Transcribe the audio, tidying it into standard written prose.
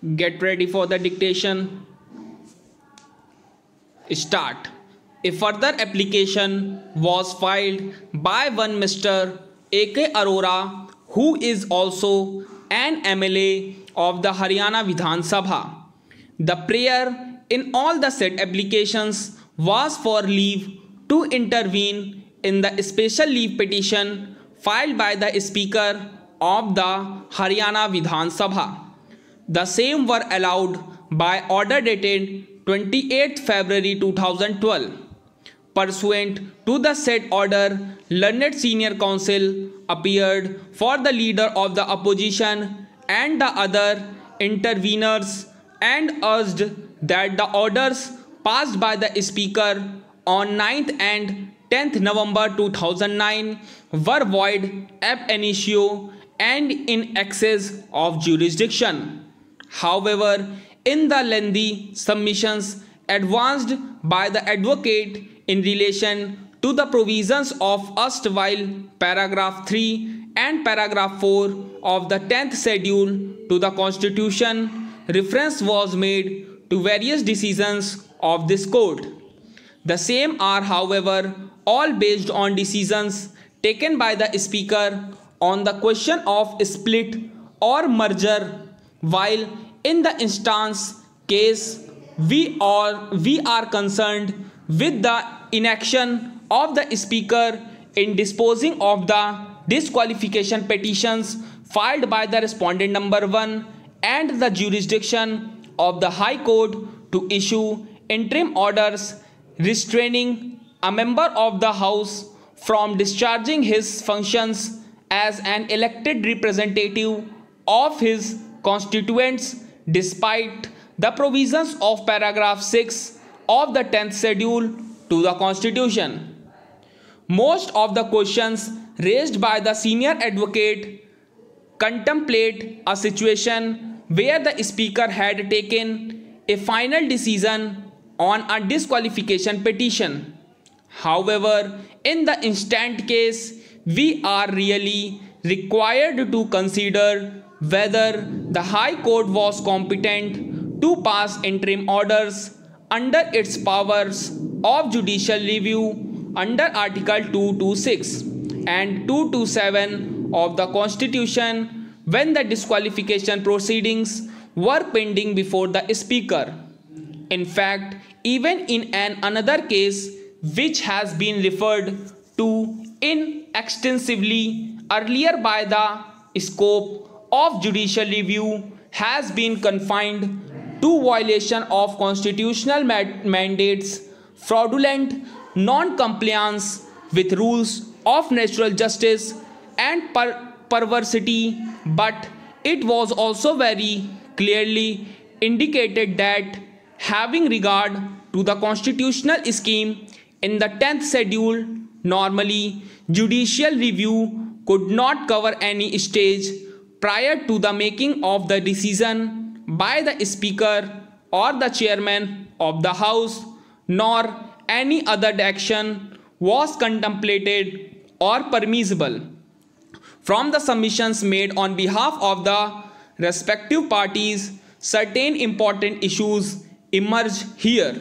Get ready for the dictation. Start. A further application was filed by one Mr. A.K. Arora, who is also an MLA of the Haryana Vidhan Sabha. The prayer in all the said applications was for leave to intervene in the special leave petition filed by the Speaker of the Haryana Vidhan Sabha. The same were allowed by order dated 28th February 2012. Pursuant to the said order, learned senior counsel appeared for the leader of the opposition and the other interveners and urged that the orders passed by the Speaker on 9th and 10th November 2009 were void ab initio and in excess of jurisdiction. However, in the lengthy submissions advanced by the advocate in relation to the provisions of erstwhile paragraph 3 and paragraph 4 of the 10th schedule to the Constitution, reference was made to various decisions of this court. The same are, however, all based on decisions taken by the Speaker on the question of split or merger, while in the instance case we are concerned with the inaction of the Speaker in disposing of the disqualification petitions filed by the respondent number 1 and the jurisdiction of the High Court to issue interim orders restraining a member of the House from discharging his functions as an elected representative of his constituents despite the provisions of paragraph 6 of the 10th schedule to the Constitution. Most of the questions raised by the senior advocate contemplate a situation where the Speaker had taken a final decision on a disqualification petition. However, in the instant case, we are really required to consider whether the High Court was competent to pass interim orders under its powers of judicial review under Article 226 and 227 of the Constitution when the disqualification proceedings were pending before the Speaker. In fact, even in another case which has been referred to in extensively earlier by the scope of judicial review has been confined to violation of constitutional mandates, fraudulent non-compliance with rules of natural justice and perversity, but it was also very clearly indicated that having regard to the constitutional scheme in the 10th schedule, normally judicial review could not cover any stage prior to the making of the decision by the Speaker or the Chairman of the House, nor any other action was contemplated or permissible. From the submissions made on behalf of the respective parties, certain important issues emerge here.